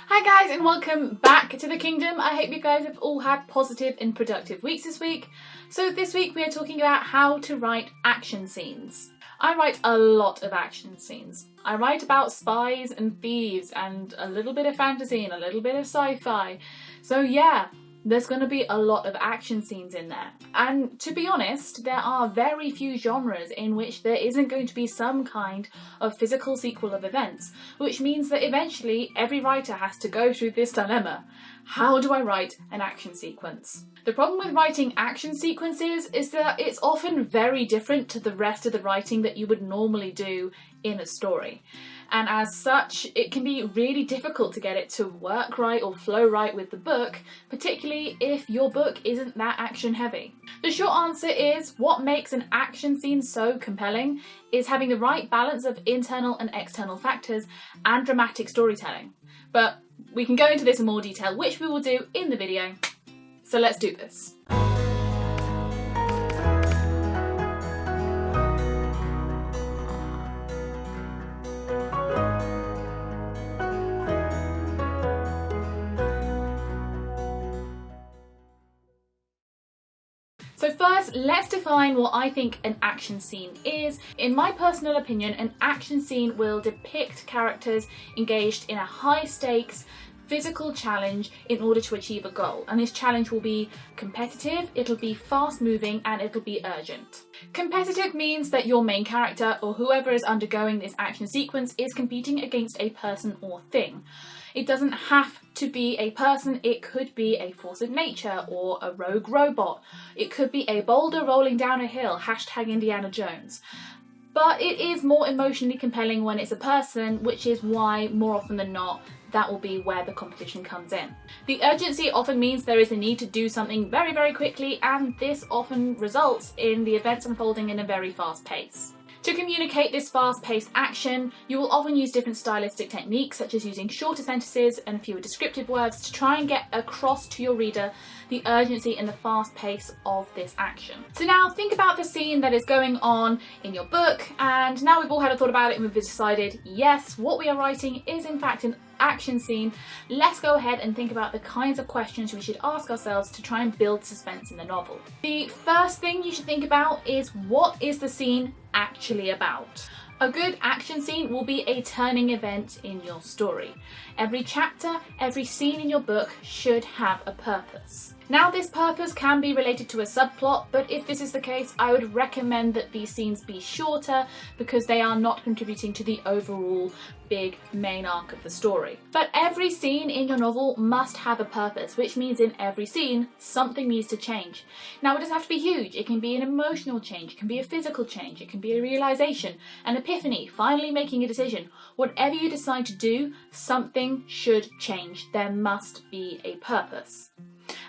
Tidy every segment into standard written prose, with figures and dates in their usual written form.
Hi guys and welcome back to the kingdom. I hope you guys have all had positive and productive weeks this week. So this week we are talking about how to write action scenes. I write a lot of action scenes. I write about spies and thieves and a little bit of fantasy and a little bit of sci-fi. So yeah, there's going to be a lot of action scenes in there. And to be honest, there are very few genres in which there isn't going to be some kind of physical sequel of events, which means that eventually every writer has to go through this dilemma. How do I write an action sequence? The problem with writing action sequences is that it's often very different to the rest of the writing that you would normally do in a story. And as such, it can be really difficult to get it to work right or flow right with the book, particularly if your book isn't that action heavy. The short answer is what makes an action scene so compelling is having the right balance of internal and external factors and dramatic storytelling. But we can go into this in more detail, which we will do in the video. So let's do this. So first, let's define what I think an action scene is. In my personal opinion, an action scene will depict characters engaged in a high stakes physical challenge in order to achieve a goal. And this challenge will be competitive, it'll be fast moving, and it'll be urgent. Competitive means that your main character or whoever is undergoing this action sequence is competing against a person or thing. It doesn't have to be a person, it could be a force of nature or a rogue robot. It could be a boulder rolling down a hill, hashtag Indiana Jones. But it is more emotionally compelling when it's a person, which is why more often than not, that will be where the competition comes in. The urgency often means there is a need to do something very, very quickly, and this often results in the events unfolding in a very fast pace. To communicate this fast-paced action, you will often use different stylistic techniques, such as using shorter sentences and fewer descriptive words to try and get across to your reader the urgency and the fast pace of this action. So now think about the scene that is going on in your book, and now we've all had a thought about it and we've decided, yes, what we are writing is in fact an action scene. Let's go ahead and think about the kinds of questions we should ask ourselves to try and build suspense in the novel. The first thing you should think about is, what is the scene actually about? A good action scene will be a turning event in your story. Every chapter, every scene in your book should have a purpose. Now, this purpose can be related to a subplot, but if this is the case, I would recommend that these scenes be shorter because they are not contributing to the overall big main arc of the story. But every scene in your novel must have a purpose, which means in every scene, something needs to change. Now, it doesn't have to be huge. It can be an emotional change, it can be a physical change, it can be a realization, an epiphany, finally making a decision. Whatever you decide to do, something should change. There must be a purpose.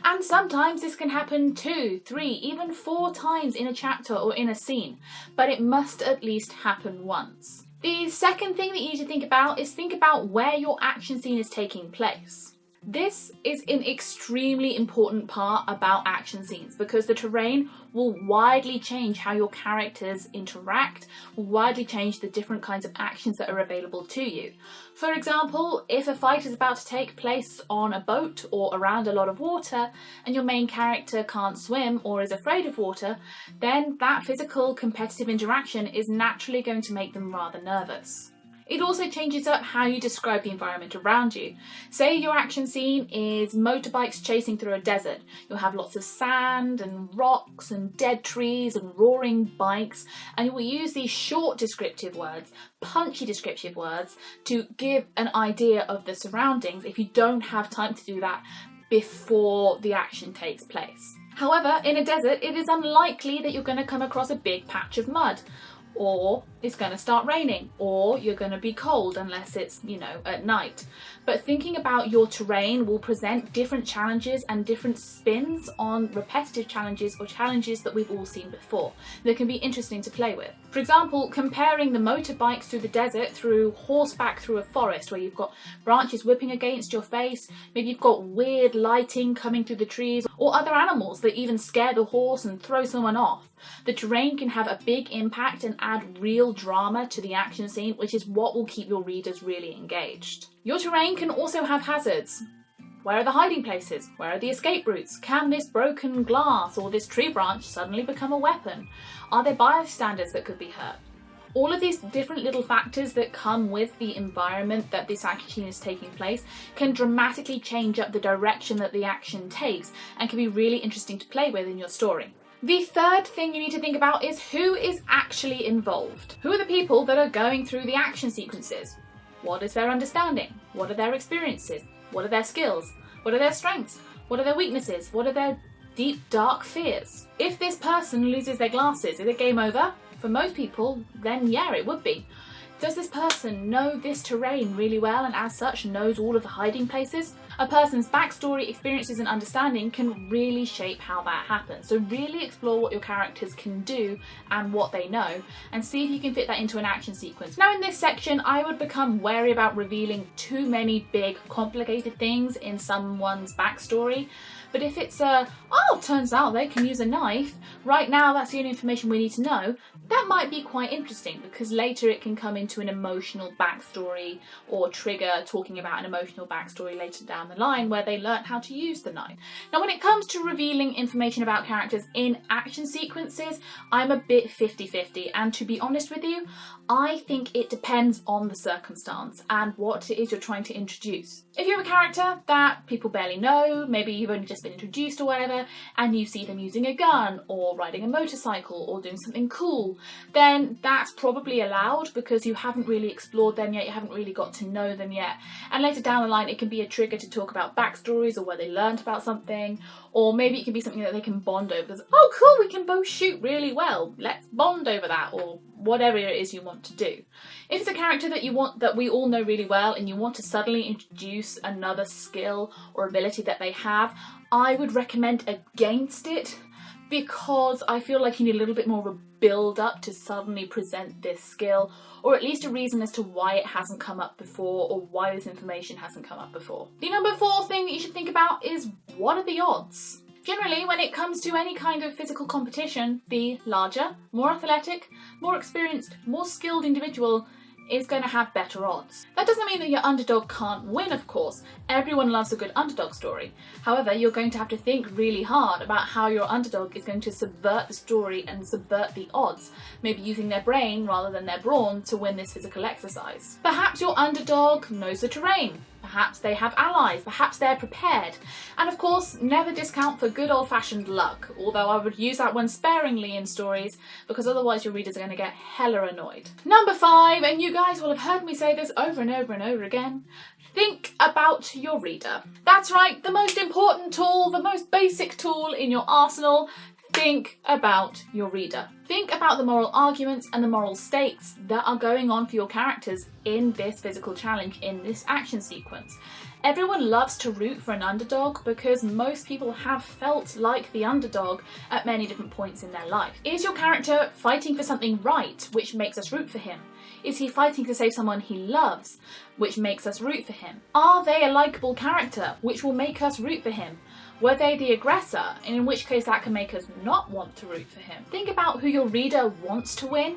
And sometimes this can happen 2, 3, even 4 times in a chapter or in a scene, but it must at least happen once. The second thing that you need to think about is think about where your action scene is taking place. This is an extremely important part about action scenes because the terrain will widely change how your characters interact, will widely change the different kinds of actions that are available to you. For example, if a fight is about to take place on a boat or around a lot of water and your main character can't swim or is afraid of water, then that physical competitive interaction is naturally going to make them rather nervous. It also changes up how you describe the environment around you. Say your action scene is motorbikes chasing through a desert. You'll have lots of sand and rocks and dead trees and roaring bikes, and you will use these short descriptive words, punchy descriptive words, to give an idea of the surroundings if you don't have time to do that before the action takes place. However, in a desert, it is unlikely that you're going to come across a big patch of mud, or it's going to start raining, or you're going to be cold unless it's, at night. But thinking about your terrain will present different challenges and different spins on repetitive challenges or challenges that we've all seen before that can be interesting to play with. For example, comparing the motorbikes through the desert through horseback through a forest where you've got branches whipping against your face, maybe you've got weird lighting coming through the trees, or other animals that even scare the horse and throw someone off. The terrain can have a big impact and add real drama to the action scene, which is what will keep your readers really engaged. Your terrain can also have hazards. Where are the hiding places? Where are the escape routes? Can this broken glass or this tree branch suddenly become a weapon? Are there bystanders that could be hurt? All of these different little factors that come with the environment that this action scene is taking place can dramatically change up the direction that the action takes and can be really interesting to play with in your story. The third thing you need to think about is who is actually involved. Who are the people that are going through the action sequences? What is their understanding? What are their experiences? What are their skills? What are their strengths? What are their weaknesses? What are their deep, dark fears? If this person loses their glasses, is it game over? For most people, then yeah, it would be. Does this person know this terrain really well and as such knows all of the hiding places? A person's backstory, experiences and understanding can really shape how that happens. So really explore what your characters can do and what they know and see if you can fit that into an action sequence. Now in this section, I would become wary about revealing too many big, complicated things in someone's backstory. But if it's turns out they can use a knife, right now that's the only information we need to know, that might be quite interesting because later it can come into an emotional backstory or trigger talking about an emotional backstory later down the line where they learnt how to use the knife. Now when it comes to revealing information about characters in action sequences, I'm a bit 50-50, and to be honest with you, I think it depends on the circumstance and what it is you're trying to introduce. If you have a character that people barely know, maybe you've only just been introduced or whatever, and you see them using a gun or riding a motorcycle or doing something cool, then that's probably allowed because you haven't really explored them yet, you haven't really got to know them yet. And later down the line it can be a trigger to talk about backstories or where they learnt about something, or maybe it can be something that they can bond over. There's, oh cool, we can both shoot really well, let's bond over that, or whatever it is you want to do. If it's a character that you want, that we all know really well, and you want to suddenly introduce another skill or ability that they have, I would recommend against it because I feel like you need a little bit more of a build up to suddenly present this skill, or at least a reason as to why it hasn't come up before or why this information hasn't come up before. The number 4 thing that you should think about is what are the odds? Generally, when it comes to any kind of physical competition, the larger, more athletic, more experienced, more skilled individual is going to have better odds. That doesn't mean that your underdog can't win, of course. Everyone loves a good underdog story. However, you're going to have to think really hard about how your underdog is going to subvert the story and subvert the odds, maybe using their brain rather than their brawn to win this physical exercise. Perhaps your underdog knows the terrain. Perhaps they have allies, perhaps they're prepared. And of course, never discount for good old-fashioned luck, although I would use that one sparingly in stories because otherwise your readers are going to get hella annoyed. Number 5, and you guys will have heard me say this over and over and over again, think about your reader. That's right, the most important tool, the most basic tool in your arsenal. Think about your reader. Think about the moral arguments and the moral stakes that are going on for your characters in this physical challenge, in this action sequence. Everyone loves to root for an underdog because most people have felt like the underdog at many different points in their life. Is your character fighting for something right, which makes us root for him? Is he fighting to save someone he loves, which makes us root for him? Are they a likeable character, which will make us root for him? Were they the aggressor, and in which case that can make us not want to root for him? Think about who your reader wants to win,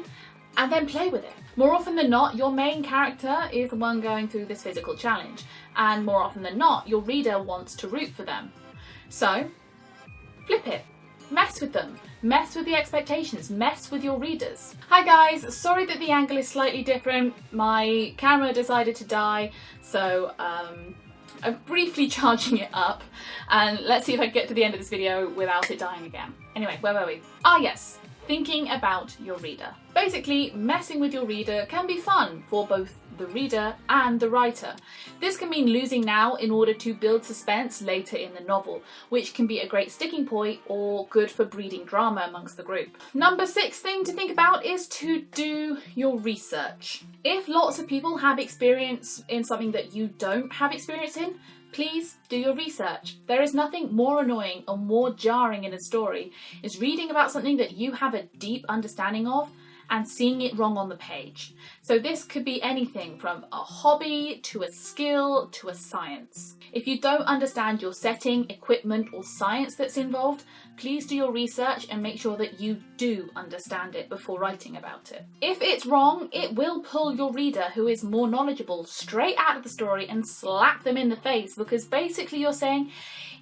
and then play with it. More often than not, your main character is the one going through this physical challenge, and more often than not, your reader wants to root for them. So, flip it. Mess with them. Mess with the expectations. Mess with your readers. Hi guys, sorry that the angle is slightly different. My camera decided to die, so I'm briefly charging it up, and let's see if I can get to the end of this video without it dying again. Anyway, where were we? Ah yes, thinking about your reader. Basically, messing with your reader can be fun for both the reader and the writer. This can mean losing now in order to build suspense later in the novel, which can be a great sticking point or good for breeding drama amongst the group. Number 6 thing to think about is to do your research. If lots of people have experience in something that you don't have experience in, please do your research. There is nothing more annoying or more jarring in a story is reading about something that you have a deep understanding of and seeing it wrong on the page. So this could be anything from a hobby to a skill to a science. If you don't understand your setting, equipment or science that's involved, please do your research and make sure that you do understand it before writing about it. If it's wrong, it will pull your reader who is more knowledgeable straight out of the story and slap them in the face, because basically you're saying,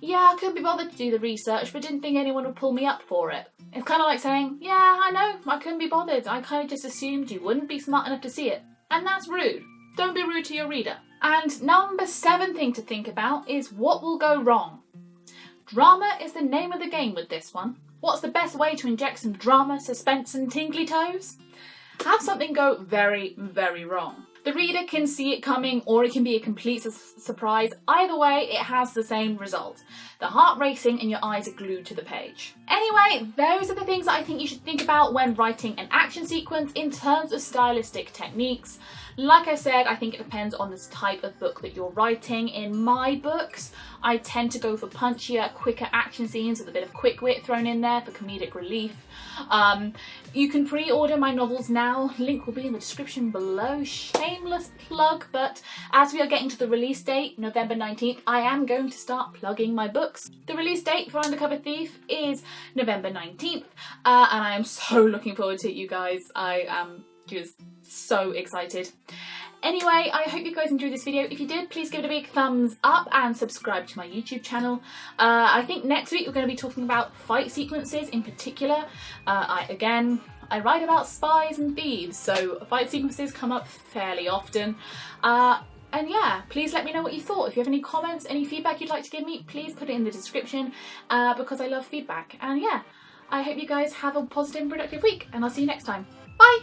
yeah, I couldn't be bothered to do the research but didn't think anyone would pull me up for it. It's kind of like saying, yeah, I know, I couldn't be bothered. I kind of just assumed you wouldn't be smart enough to see it. And that's rude. Don't be rude to your reader. And number 7 thing to think about is what will go wrong. Drama is the name of the game with this one. What's the best way to inject some drama, suspense and tingly toes? Have something go very, very wrong. The reader can see it coming or it can be a complete surprise. Either way, it has the same result. The heart racing and your eyes are glued to the page. Anyway, those are the things that I think you should think about when writing an action sequence in terms of stylistic techniques. Like I said, I think it depends on the type of book that you're writing. In my books, I tend to go for punchier, quicker action scenes with a bit of quick wit thrown in there for comedic relief. You can pre-order my novels now. Link will be in the description below. Shameless plug, but as we are getting to the release date, November 19th, I am going to start plugging my books. The release date for Undercover Thief is November 19th, and I am so looking forward to it, you guys. I am just so excited. Anyway, I hope you guys enjoyed this video. If you did, please give it a big thumbs up and subscribe to my YouTube channel. I think next week we're going to be talking about fight sequences in particular. I write about spies and thieves, so fight sequences come up fairly often. And yeah, please let me know what you thought. If you have any comments, any feedback you'd like to give me, please put it in the description because I love feedback. And yeah, I hope you guys have a positive and productive week, and I'll see you next time. Bye!